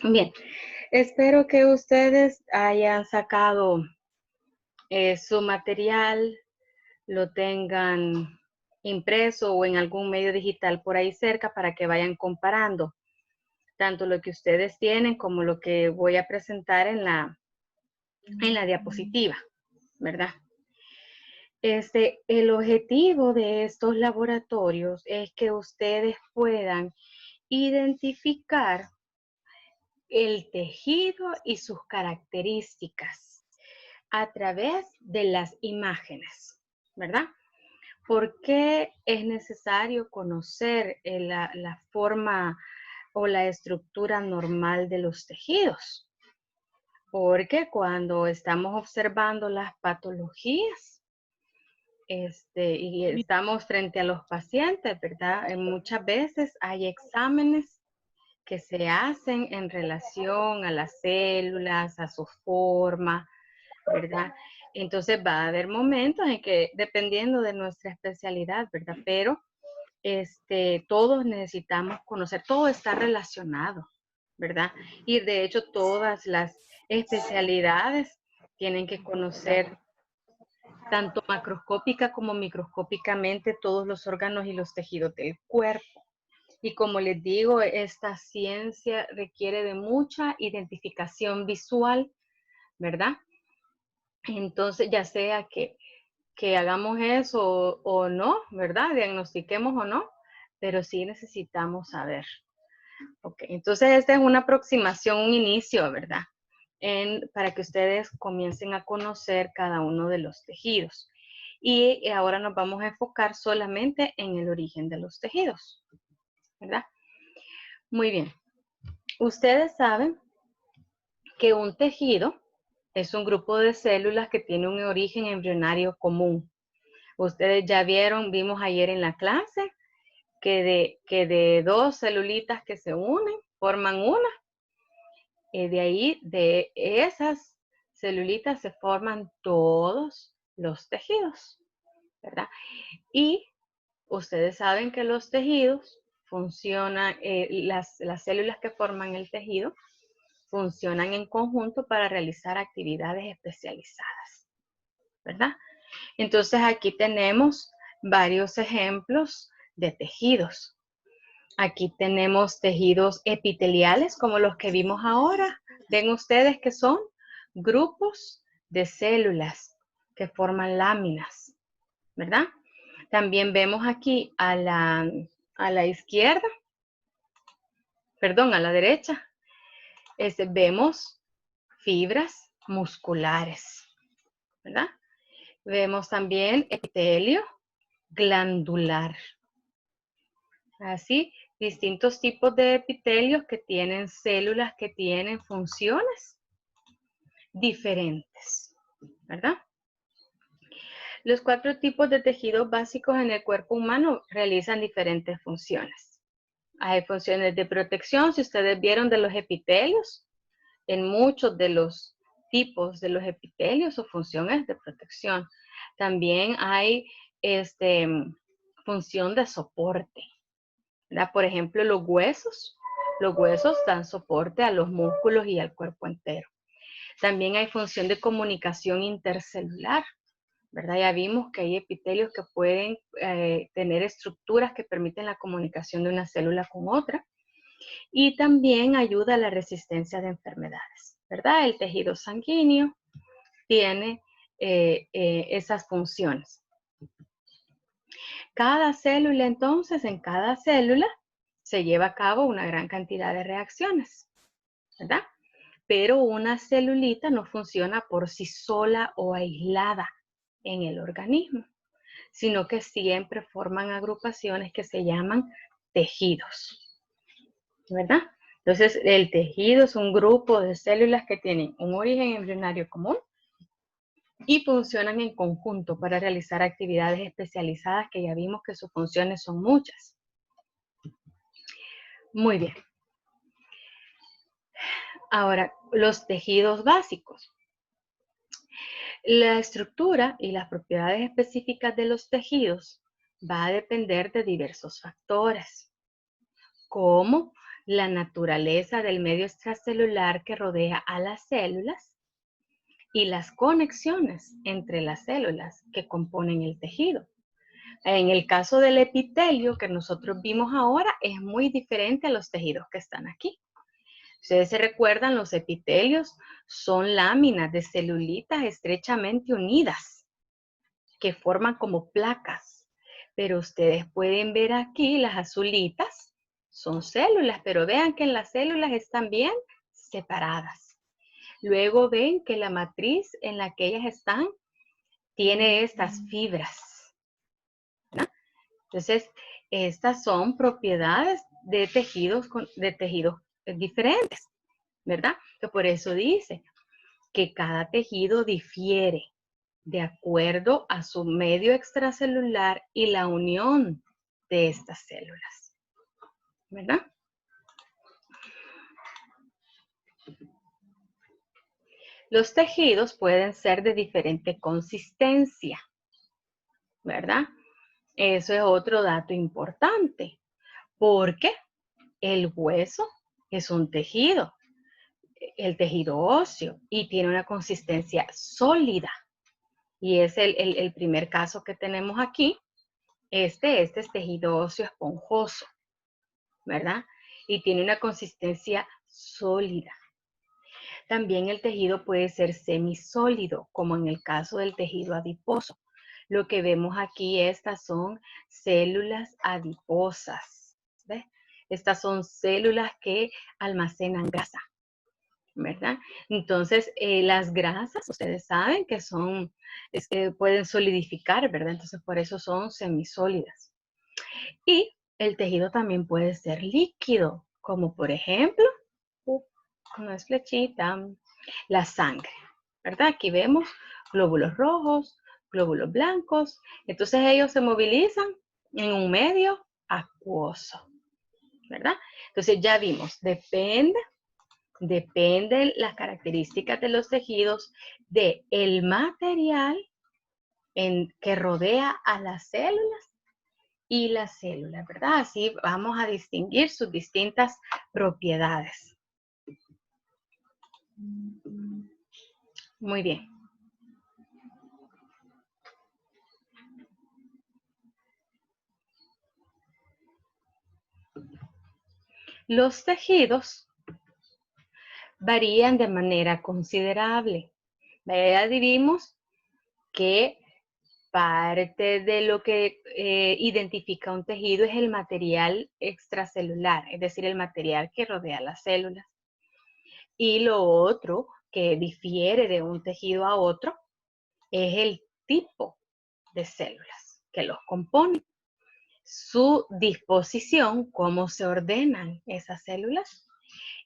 Bien, espero que ustedes hayan sacado su material, lo tengan impreso o en algún medio digital por ahí cerca para que vayan comparando tanto lo que ustedes tienen como lo que voy a presentar en la diapositiva, ¿verdad? El objetivo de estos laboratorios es que ustedes puedan identificar el tejido y sus características a través de las imágenes, ¿verdad? ¿Por qué es necesario conocer la forma o la estructura normal de los tejidos? Porque cuando estamos observando las patologías y estamos frente a los pacientes, ¿verdad? Muchas veces hay exámenes que se hacen en relación a las células, a su forma, ¿verdad? Entonces va a haber momentos en que, dependiendo de nuestra especialidad, ¿verdad? Pero todos necesitamos conocer, todo está relacionado, ¿verdad? Y de hecho todas las especialidades tienen que conocer tanto macroscópica como microscópicamente todos los órganos y los tejidos del cuerpo. Y como les digo, esta ciencia requiere de mucha identificación visual, ¿verdad? Entonces, ya sea que hagamos eso o no, ¿verdad? Diagnostiquemos o no, pero sí necesitamos saber. Ok, entonces esta es una aproximación, un inicio, ¿verdad? Para que ustedes comiencen a conocer cada uno de los tejidos. Y ahora nos vamos a enfocar solamente en el origen de los tejidos, ¿verdad? Muy bien. Ustedes saben que un tejido es un grupo de células que tiene un origen embrionario común. Ustedes ya vimos ayer en la clase que de dos celulitas que se unen, forman una. De ahí, de esas celulitas se forman todos los tejidos, ¿verdad? Y ustedes saben que los tejidos funcionan, las células que forman el tejido funcionan en conjunto para realizar actividades especializadas, ¿verdad? Entonces aquí tenemos varios ejemplos de tejidos. Aquí tenemos tejidos epiteliales como los que vimos ahora. Ven ustedes que son grupos de células que forman láminas, ¿verdad? También vemos aquí a la izquierda, perdón, a la derecha, vemos fibras musculares, ¿verdad? Vemos también epitelio glandular. Así, distintos tipos de epitelios que tienen células que tienen funciones diferentes, ¿verdad? Los 4 tipos de tejidos básicos en el cuerpo humano realizan diferentes funciones. Hay funciones de protección, si ustedes vieron de los epitelios, en muchos de los tipos de los epitelios su función es de protección. También hay función de soporte, ¿verdad? Por ejemplo, los huesos dan soporte a los músculos y al cuerpo entero. También hay función de comunicación intercelular, ¿verdad? Ya vimos que hay epitelios que pueden tener estructuras que permiten la comunicación de una célula con otra. Y también ayuda a la resistencia de enfermedades, ¿verdad? El tejido sanguíneo tiene esas funciones. Cada célula, entonces, en cada célula se lleva a cabo una gran cantidad de reacciones, ¿verdad? Pero una celulita no funciona por sí sola o aislada en el organismo, sino que siempre forman agrupaciones que se llaman tejidos, ¿verdad? Entonces, el tejido es un grupo de células que tienen un origen embrionario común y funcionan en conjunto para realizar actividades especializadas que ya vimos que sus funciones son muchas. Muy bien. Ahora, los tejidos básicos. La estructura y las propiedades específicas de los tejidos va a depender de diversos factores, como la naturaleza del medio extracelular que rodea a las células y las conexiones entre las células que componen el tejido. En el caso del epitelio que nosotros vimos ahora, es muy diferente a los tejidos que están aquí. Ustedes se recuerdan, los epitelios son láminas de celulitas estrechamente unidas que forman como placas. Pero ustedes pueden ver aquí las azulitas, son células, pero vean que en las células están bien separadas. Luego ven que la matriz en la que ellas están tiene estas fibras, ¿verdad? Entonces, estas son propiedades de tejidos diferentes, ¿verdad? Que por eso dice que cada tejido difiere de acuerdo a su medio extracelular y la unión de estas células, ¿verdad? Los tejidos pueden ser de diferente consistencia, ¿verdad? Eso es otro dato importante, porque el hueso es un tejido, el tejido óseo, y tiene una consistencia sólida. Y es el primer caso que tenemos aquí. Este es tejido óseo esponjoso, ¿verdad? Y tiene una consistencia sólida. También el tejido puede ser semisólido, como en el caso del tejido adiposo. Lo que vemos aquí, estas son células adiposas, ¿ves? Estas son células que almacenan grasa, ¿verdad? Entonces, las grasas, ustedes saben que son, pueden solidificar, ¿verdad? Entonces, por eso son semisólidas. Y el tejido también puede ser líquido, como por ejemplo, con la flechita, la sangre, ¿verdad? Aquí vemos glóbulos rojos, glóbulos blancos. Entonces ellos se movilizan en un medio acuoso, ¿verdad? Entonces ya vimos, depende las características de los tejidos del material que rodea a las células y las células, ¿verdad? Así vamos a distinguir sus distintas propiedades. Muy bien. Los tejidos varían de manera considerable. Ya vimos que parte de lo que identifica un tejido es el material extracelular, es decir, el material que rodea las células. Y lo otro que difiere de un tejido a otro es el tipo de células que los componen, su disposición, cómo se ordenan esas células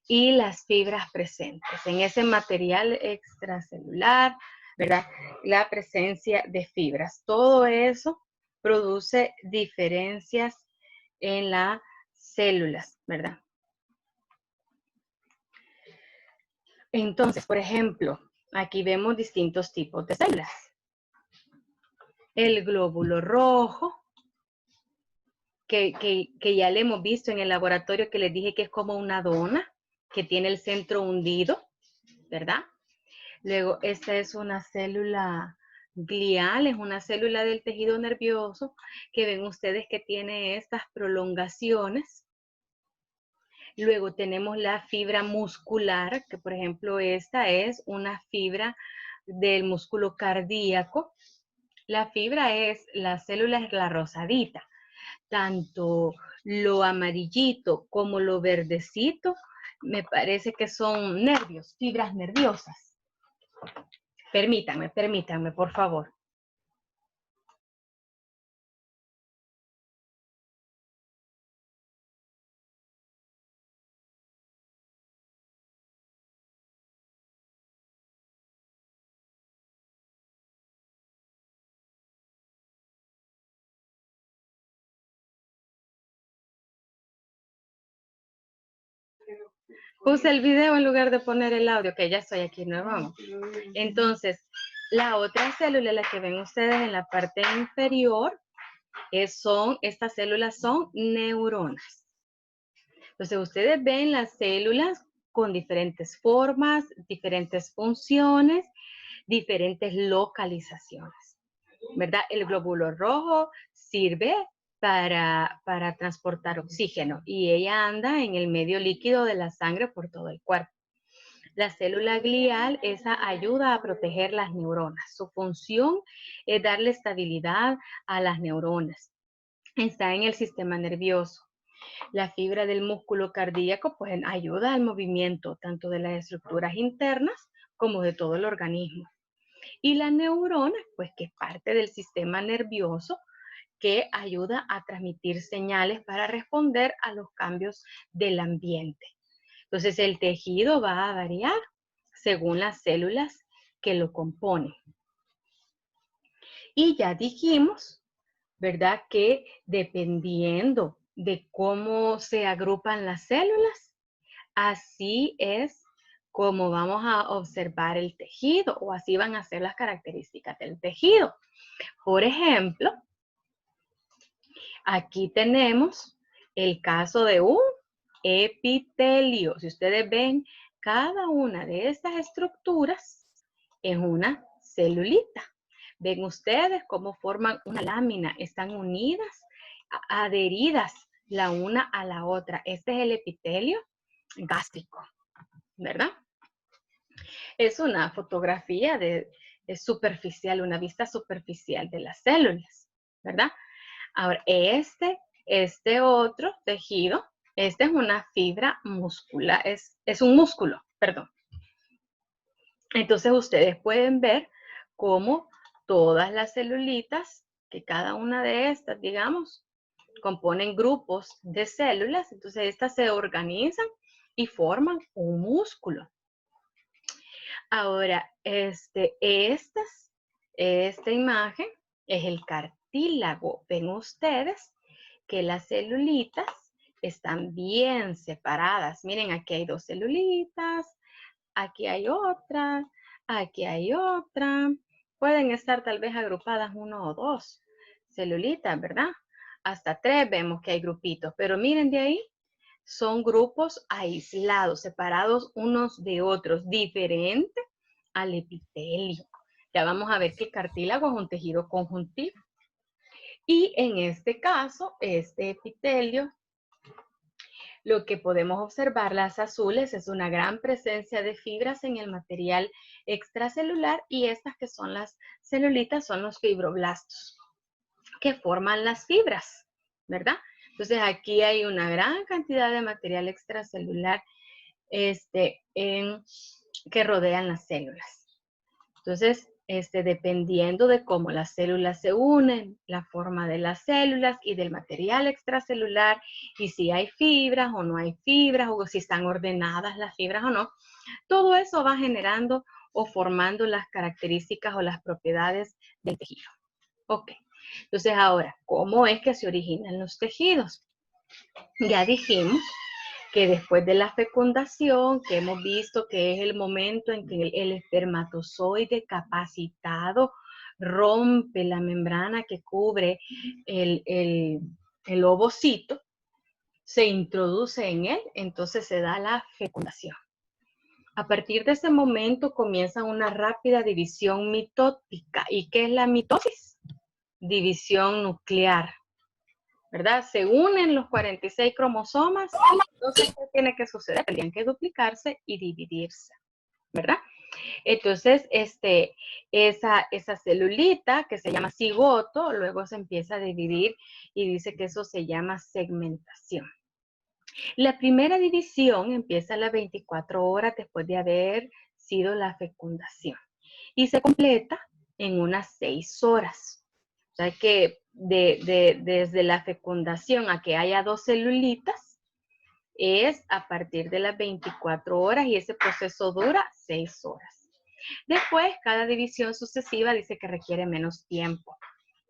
y las fibras presentes en ese material extracelular, ¿verdad? La presencia de fibras. Todo eso produce diferencias en las células, ¿verdad? Entonces, por ejemplo, aquí vemos distintos tipos de células. El glóbulo rojo, que ya le hemos visto en el laboratorio, que les dije que es como una dona, que tiene el centro hundido, ¿verdad? Luego, esta es una célula glial, es una célula del tejido nervioso, que ven ustedes que tiene estas prolongaciones. Luego tenemos la fibra muscular, que por ejemplo esta es una fibra del músculo cardíaco. La fibra es, la célula es la rosadita. Tanto lo amarillito como lo verdecito, me parece que son nervios, fibras nerviosas. Permítanme, por favor. Puse el video en lugar de poner el audio, que ya estoy aquí nuevo. Entonces, la otra célula, la que ven ustedes en la parte inferior, estas células son neuronas. Entonces, ustedes ven las células con diferentes formas, diferentes funciones, diferentes localizaciones, ¿verdad? El glóbulo rojo sirve para transportar oxígeno y ella anda en el medio líquido de la sangre por todo el cuerpo. La célula glial, esa ayuda a proteger las neuronas. Su función es darle estabilidad a las neuronas. Está en el sistema nervioso. La fibra del músculo cardíaco pues ayuda al movimiento tanto de las estructuras internas como de todo el organismo. Y la neurona, pues que es parte del sistema nervioso que ayuda a transmitir señales para responder a los cambios del ambiente. Entonces el tejido va a variar según las células que lo componen. Y ya dijimos, ¿verdad? Que dependiendo de cómo se agrupan las células, así es como vamos a observar el tejido o así van a ser las características del tejido. Por ejemplo, aquí tenemos el caso de un epitelio. Si ustedes ven, cada una de estas estructuras es una celulita. Ven ustedes cómo forman una lámina, están unidas, adheridas la una a la otra. Este es el epitelio gástrico, ¿verdad? Es una fotografía superficial, una vista superficial de las células, ¿verdad? Ahora, este otro tejido, este es una fibra muscular, es un músculo, perdón. Entonces ustedes pueden ver cómo todas las celulitas, que cada una de estas, digamos, componen grupos de células, entonces estas se organizan y forman un músculo. Ahora, esta imagen es el cartílago. Ven ustedes que las celulitas están bien separadas. Miren, aquí hay dos celulitas, aquí hay otra, aquí hay otra. Pueden estar tal vez agrupadas uno o dos celulitas, ¿verdad? Hasta tres vemos que hay grupitos, pero miren de ahí, son grupos aislados, separados unos de otros, diferentes al epitelio. Ya vamos a ver que el cartílago es un tejido conjuntivo. Y en este caso, este epitelio, lo que podemos observar, las azules, es una gran presencia de fibras en el material extracelular y estas que son las celulitas son los fibroblastos que forman las fibras, ¿verdad? Entonces aquí hay una gran cantidad de material extracelular que rodean las células. Entonces, dependiendo de cómo las células se unen, la forma de las células y del material extracelular, y si hay fibras o no hay fibras, o si están ordenadas las fibras o no, todo eso va generando o formando las características o las propiedades del tejido. Ok, entonces ahora, ¿cómo es que se originan los tejidos? Ya dijimos que después de la fecundación, que hemos visto que es el momento en que el espermatozoide capacitado rompe la membrana que cubre el ovocito, se introduce en él, entonces se da la fecundación. A partir de ese momento comienza una rápida división mitótica. ¿Y qué es la mitosis? División nuclear, ¿verdad? Se unen los 46 cromosomas, entonces, ¿qué tiene que suceder? Tendrían que duplicarse y dividirse, ¿verdad? Entonces, esa celulita que se llama cigoto, luego se empieza a dividir y dice que eso se llama segmentación. La primera división empieza a las 24 horas después de haber sido la fecundación y se completa en unas 6 horas. O sea que desde la fecundación a que haya dos celulitas es a partir de las 24 horas y ese proceso dura 6 horas. Después, cada división sucesiva dice que requiere menos tiempo,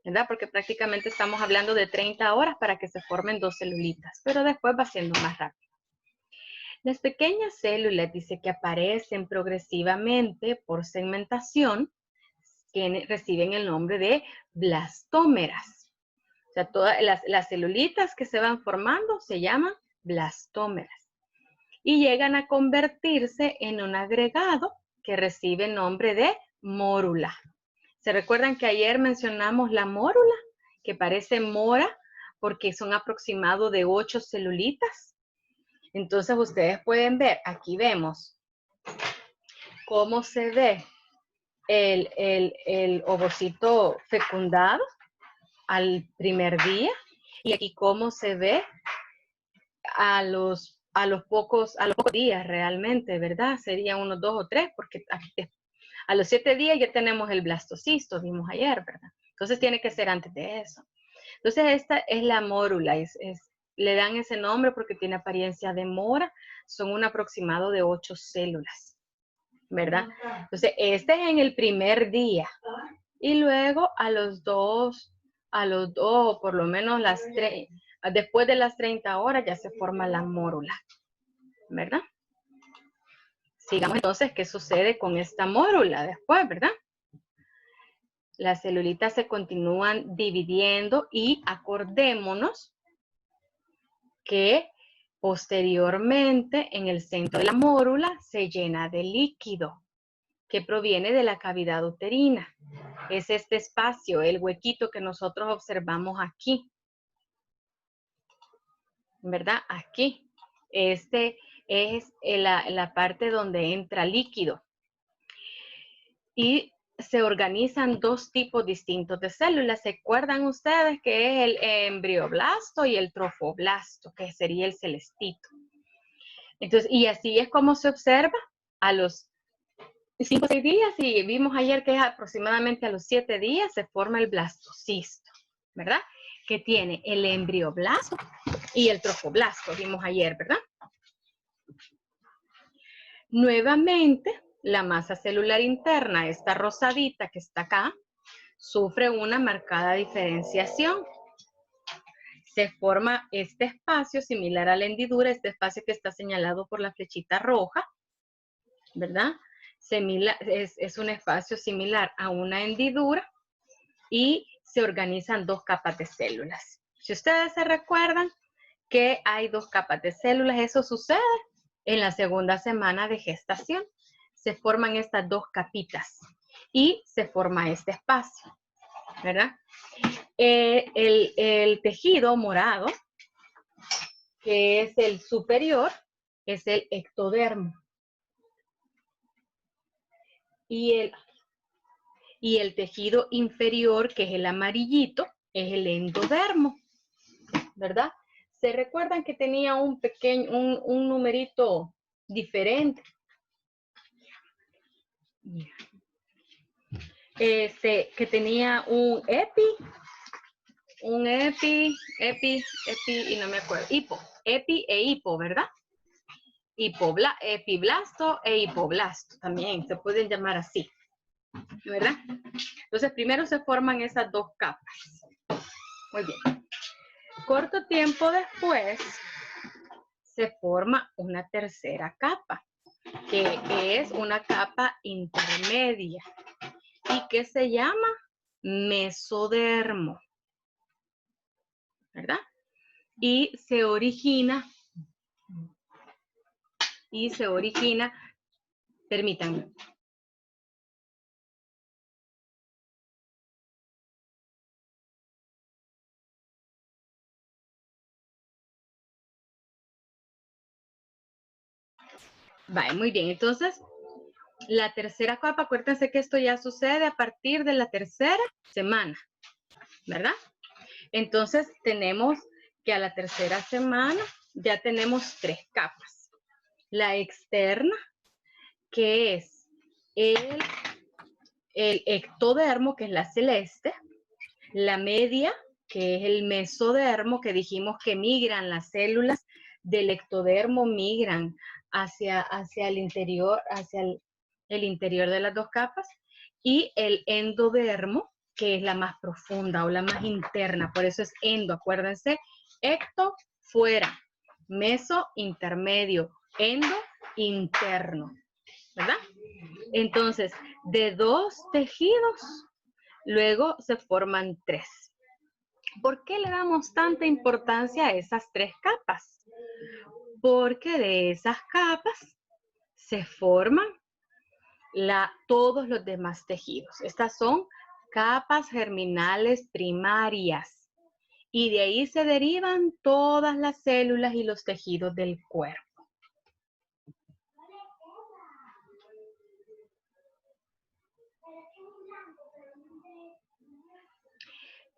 ¿verdad? Porque prácticamente estamos hablando de 30 horas para que se formen dos celulitas, pero después va siendo más rápido. Las pequeñas células dice que aparecen progresivamente por segmentación, que reciben el nombre de blastómeras. O sea, todas las celulitas que se van formando se llaman blastómeras y llegan a convertirse en un agregado que recibe el nombre de mórula. ¿Se recuerdan que ayer mencionamos la mórula? Que parece mora porque son aproximados de 8 celulitas. Entonces ustedes pueden ver, aquí vemos cómo se ve el ovocito fecundado al primer día y aquí cómo se ve a los pocos días realmente, ¿verdad? Serían unos 2 o 3 porque a los 7 días ya tenemos el blastocisto, vimos ayer, ¿verdad? Entonces tiene que ser antes de eso. Entonces esta es la mórula, le dan ese nombre porque tiene apariencia de mora, son un aproximado de 8 células, ¿verdad? Entonces este es en el primer día y luego a los dos, por lo menos después de las 30 horas ya se forma la mórula, ¿verdad? Sigamos entonces qué sucede con esta mórula después, ¿verdad? Las celulitas se continúan dividiendo y acordémonos que posteriormente en el centro de la mórula se llena de líquido que proviene de la cavidad uterina. Es este espacio, el huequito que nosotros observamos aquí, ¿verdad? Aquí. Este es la parte donde entra líquido. Y se organizan 2 tipos distintos de células. ¿Se acuerdan ustedes que es el embrioblasto y el trofoblasto, que sería el celestito? Entonces, y así es como se observa a los 5 o 6 días, y vimos ayer que es aproximadamente a los 7 días se forma el blastocisto, ¿verdad? Que tiene el embrioblasto y el trofoblasto, vimos ayer, ¿verdad? Nuevamente, la masa celular interna, esta rosadita que está acá, sufre una marcada diferenciación. Se forma este espacio similar a la hendidura, este espacio que está señalado por la flechita roja, ¿verdad? Es un espacio similar a una hendidura y se organizan 2 capas de células. Si ustedes se recuerdan que hay 2 capas de células, eso sucede en la segunda semana de gestación. Se forman estas 2 capitas y se forma este espacio, ¿verdad? El tejido morado, que es el superior, es el ectodermo. Y el tejido inferior, que es el amarillito, es el endodermo, ¿verdad? ¿Se recuerdan que tenía un numerito diferente? Que tenía un epi, y no me acuerdo, epi e hipo, ¿verdad? Epiblasto e hipoblasto, también se pueden llamar así, ¿verdad? Entonces primero se forman esas 2 capas. Muy bien. Corto tiempo después se forma una tercera capa, que es una capa intermedia y que se llama mesodermo, ¿verdad? Y se origina, permítanme. Vale, muy bien. Entonces, la tercera capa, acuérdense que esto ya sucede a partir de la tercera semana, ¿verdad? Entonces, tenemos que a la tercera semana ya tenemos 3 capas. La externa, que es el ectodermo, que es la celeste. La media, que es el mesodermo, que dijimos que migran las células del ectodermo, migran hacia el interior, el interior de las 2 capas. Y el endodermo, que es la más profunda o la más interna, por eso es endo, acuérdense, ecto, fuera, meso, intermedio, endo, interno, ¿verdad? Entonces, de 2 tejidos, luego se forman 3. ¿Por qué le damos tanta importancia a esas 3 capas? porque de esas capas se forman todos los demás tejidos. Estas son capas germinales primarias y de ahí se derivan todas las células y los tejidos del cuerpo.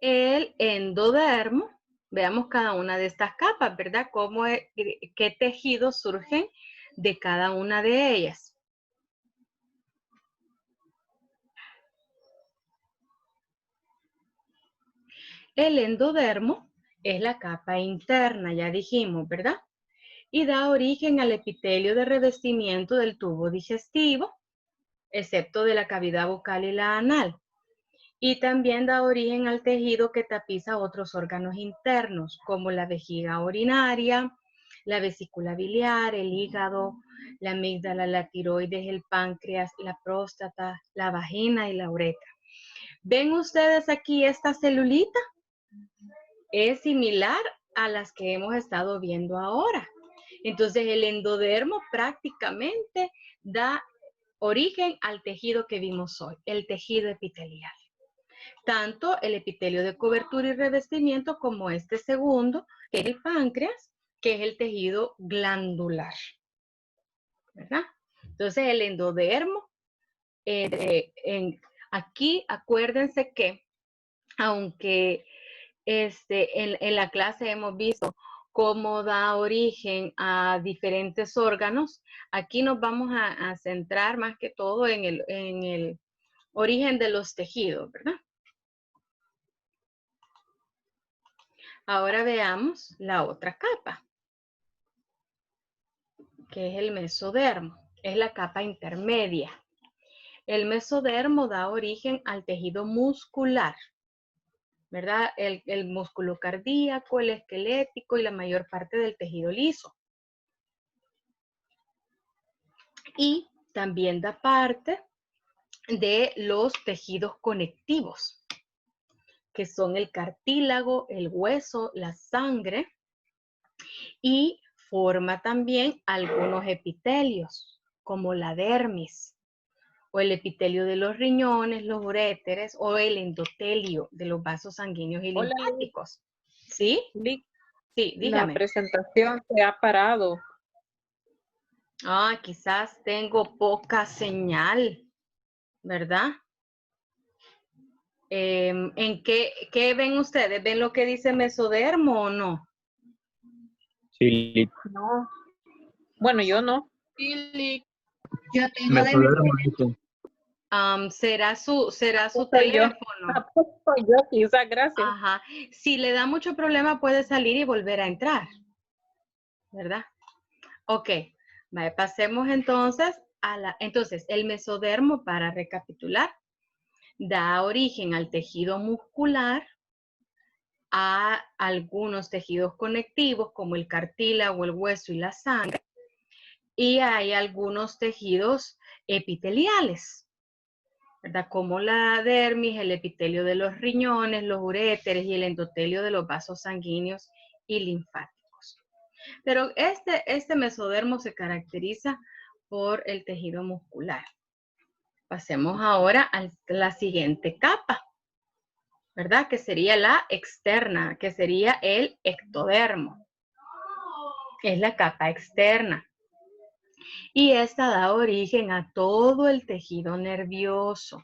El endodermo, veamos cada una de estas capas, ¿verdad? ¿Qué tejidos surgen de cada una de ellas? El endodermo es la capa interna, ya dijimos, ¿verdad? Y da origen al epitelio de revestimiento del tubo digestivo, excepto de la cavidad bucal y la anal. Y también da origen al tejido que tapiza otros órganos internos, como la vejiga urinaria, la vesícula biliar, el hígado, la amígdala, la tiroides, el páncreas, la próstata, la vagina y la uretra. ¿Ven ustedes aquí esta celulita? Es similar a las que hemos estado viendo ahora. Entonces el endodermo prácticamente da origen al tejido que vimos hoy, el tejido epitelial. Tanto el epitelio de cobertura y revestimiento como este segundo, que es el páncreas, que es el tejido glandular. ¿Verdad? Entonces el endodermo, aquí acuérdense que aunque en la clase hemos visto cómo da origen a diferentes órganos, aquí nos vamos a centrar más que todo en el origen de los tejidos, ¿verdad? Ahora veamos la otra capa, que es el mesodermo. Es la capa intermedia. El mesodermo da origen al tejido muscular, ¿verdad? El músculo cardíaco, el esquelético y la mayor parte del tejido liso. Y también da parte de los tejidos conectivos, que son el cartílago, el hueso, la sangre, y forma también algunos epitelios, como la dermis, o el epitelio de los riñones, los uréteres, o el endotelio de los vasos sanguíneos y Hola, linfáticos. ¿Sí? Lick. Sí, La dígame. presentación se ha parado. Ah, quizás tengo poca señal, ¿verdad? ¿En qué ven ustedes? ¿Ven lo que dice mesodermo o no? Sí, No. Bueno, yo no. Yo tengo de mi ¿Será su Soy yo. teléfono? Soy yo, quizás, gracias. Ajá. Si le da mucho problema, puede salir y volver a entrar, ¿verdad? Ok. Vale, pasemos entonces entonces, el mesodermo, para recapitular, da origen al tejido muscular, a algunos tejidos conectivos como el cartílago, el hueso y la sangre, y hay algunos tejidos epiteliales, ¿verdad? Como la dermis, el epitelio de los riñones, los uréteres y el endotelio de los vasos sanguíneos y linfáticos. Pero este mesodermo se caracteriza por el tejido muscular. Pasemos ahora a la siguiente capa, ¿verdad? Que sería la externa, que sería el ectodermo. Es la capa externa. Y esta da origen a todo el tejido nervioso.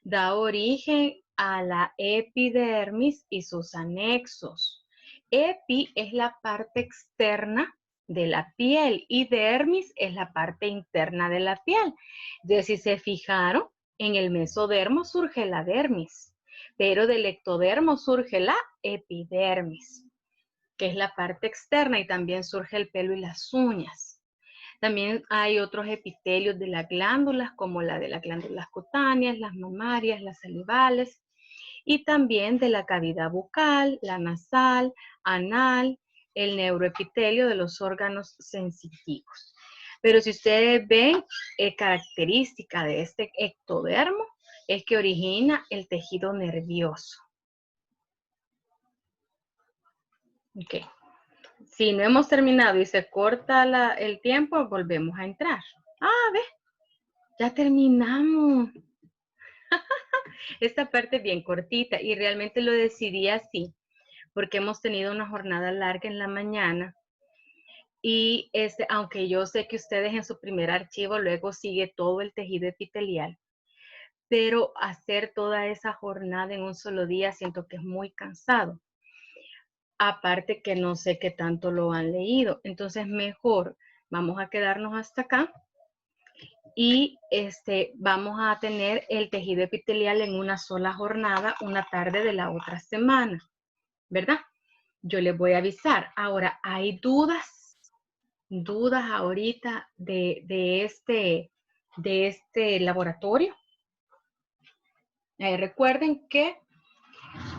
Da origen a la epidermis y sus anexos. Epi es la parte externa de la piel y dermis es la parte interna de la piel. Entonces, si se fijaron, en el mesodermo surge la dermis, pero del ectodermo surge la epidermis, que es la parte externa, y también surge el pelo y las uñas. También hay otros epitelios de las glándulas, como la de las glándulas cutáneas, las mamarias, las salivales, y también de la cavidad bucal, la nasal, anal, el neuroepitelio de los órganos sensitivos. Pero si ustedes ven, característica de este ectodermo es que origina el tejido nervioso. Ok. Si no hemos terminado y se corta el tiempo, volvemos a entrar. Ah, ve, ya terminamos. Esta parte es bien cortita y realmente lo decidí así porque hemos tenido una jornada larga en la mañana y aunque yo sé que ustedes en su primer archivo luego sigue todo el tejido epitelial, pero hacer toda esa jornada en un solo día siento que es muy cansado. Aparte que no sé qué tanto lo han leído, entonces mejor vamos a quedarnos hasta acá y vamos a tener el tejido epitelial en una sola jornada, una tarde de la otra semana, ¿verdad? Yo les voy a avisar. Ahora, ¿hay dudas ahorita de este laboratorio? Recuerden que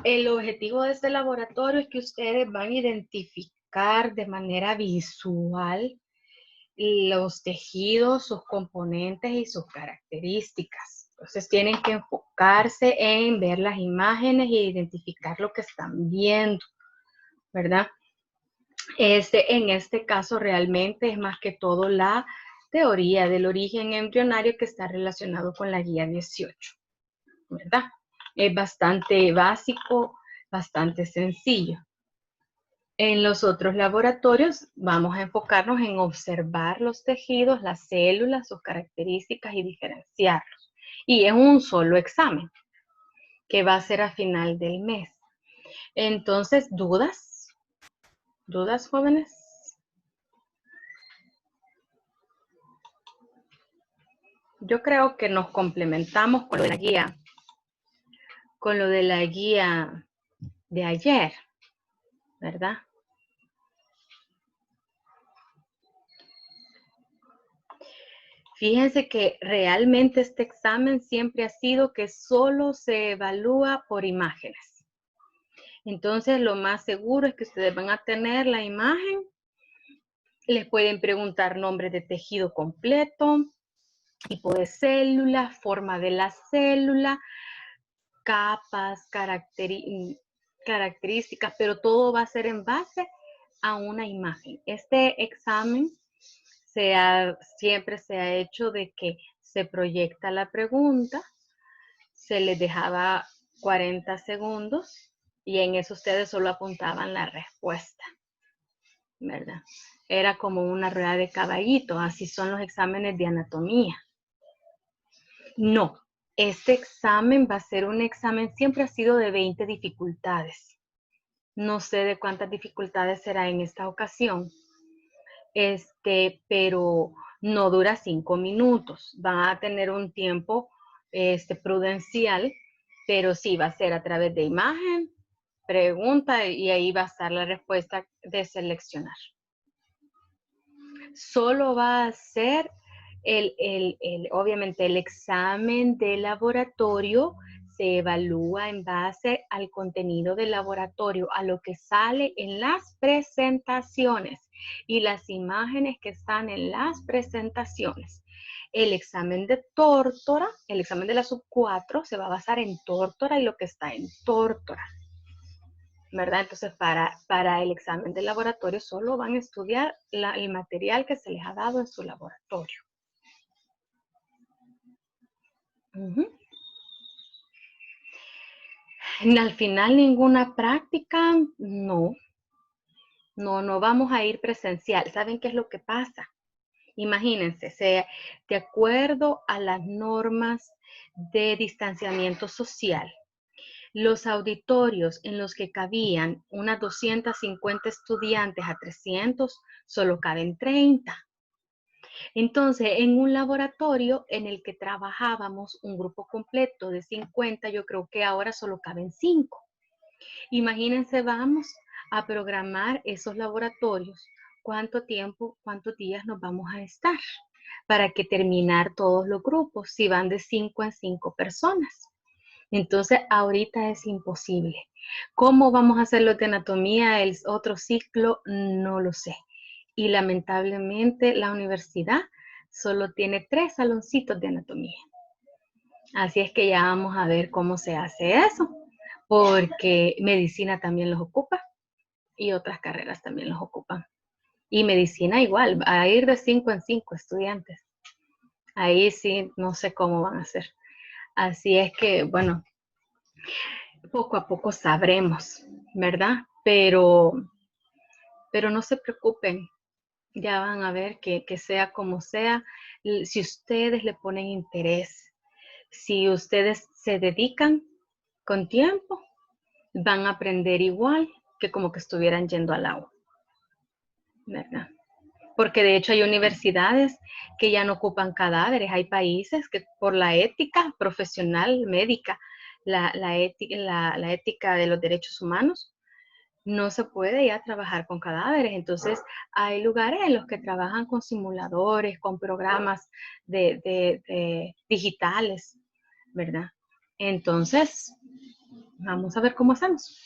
el objetivo de este laboratorio es que ustedes van a identificar de manera visual los tejidos, sus componentes y sus características. Entonces tienen que enfocarse en ver las imágenes e identificar lo que están viendo, ¿verdad? En este caso realmente es más que todo la teoría del origen embrionario que está relacionado con la guía 18, ¿verdad? Es bastante básico, bastante sencillo. En los otros laboratorios vamos a enfocarnos en observar los tejidos, las células, sus características y diferenciarlos. Y es un solo examen que va a ser a final del mes. Entonces, ¿dudas? ¿Dudas, jóvenes? Yo creo que nos complementamos con lo de la guía. Con lo de la guía de ayer, ¿verdad? Fíjense que realmente este examen siempre ha sido que solo se evalúa por imágenes. Entonces, lo más seguro es que ustedes van a tener la imagen. Les pueden preguntar nombre de tejido completo, tipo de célula, forma de la célula, capas, características, pero todo va a ser en base a una imagen. Este examen siempre se ha hecho de que se proyecta la pregunta, se les dejaba 40 segundos y en eso ustedes solo apuntaban la respuesta, ¿verdad? Era como una rueda de caballito, así son los exámenes de anatomía. No, este examen va a ser un examen, siempre ha sido de 20 dificultades. No sé de cuántas dificultades será en esta ocasión, pero no dura 5 minutos. Van a tener un tiempo prudencial, pero sí va a ser a través de imagen, pregunta y ahí va a estar la respuesta de seleccionar. Solo va a ser obviamente el examen de laboratorio se evalúa en base al contenido del laboratorio, a lo que sale en las presentaciones y las imágenes que están en las presentaciones. El examen de tórtora, el examen de la sub 4 se va a basar en tórtora y lo que está en tórtora, ¿verdad? Entonces, para el examen de laboratorio solo van a estudiar el material que se les ha dado en su laboratorio. Al final, ninguna práctica, no. No vamos a ir presencial. ¿Saben qué es lo que pasa? Imagínense, de acuerdo a las normas de distanciamiento social, los auditorios en los que cabían unas 250 estudiantes a 300, solo caben 30. Entonces, en un laboratorio en el que trabajábamos un grupo completo de 50, yo creo que ahora solo caben 5. Imagínense, vamos a programar esos laboratorios. ¿Cuánto tiempo, cuántos días nos vamos a estar para que terminar todos los grupos si van de 5 en 5 personas? Entonces, ahorita es imposible. ¿Cómo vamos a hacer lo de anatomía el otro ciclo? No lo sé. Y lamentablemente la universidad solo tiene 3 saloncitos de anatomía. Así es que ya vamos a ver cómo se hace eso, porque medicina también los ocupa. y otras carreras también los ocupan. Y medicina igual, a ir de 5 en 5 estudiantes. Ahí sí, no sé cómo van a hacer. Así es que, bueno, poco a poco sabremos, ¿verdad? Pero no se preocupen, ya van a ver que sea como sea, si ustedes le ponen interés, si ustedes se dedican con tiempo, van a aprender igual que como que estuvieran yendo al agua, ¿verdad? Porque de hecho hay universidades que ya no ocupan cadáveres, hay países que por la ética profesional médica, la ética de los derechos humanos, no se puede ya trabajar con cadáveres. Entonces, hay lugares en los que trabajan con simuladores, con programas digitales, ¿verdad? Entonces, vamos a ver cómo hacemos.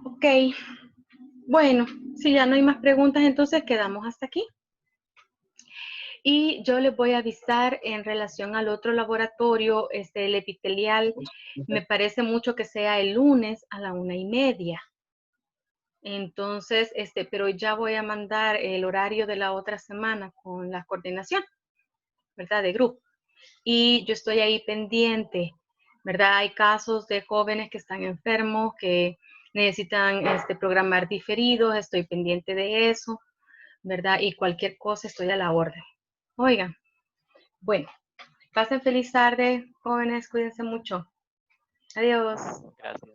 Ok, bueno, si ya no hay más preguntas, entonces quedamos hasta aquí. Y yo les voy a avisar en relación al otro laboratorio, el epitelial, me parece mucho que sea el lunes a la 1:30. Entonces, pero ya voy a mandar el horario de la otra semana con la coordinación, ¿verdad? De grupo. Y yo estoy ahí pendiente, ¿verdad? Hay casos de jóvenes que están enfermos, que necesitan programar diferidos, estoy pendiente de eso, ¿verdad? Y cualquier cosa estoy a la orden. Oigan, bueno, pasen feliz tarde, jóvenes, cuídense mucho. Adiós. Gracias.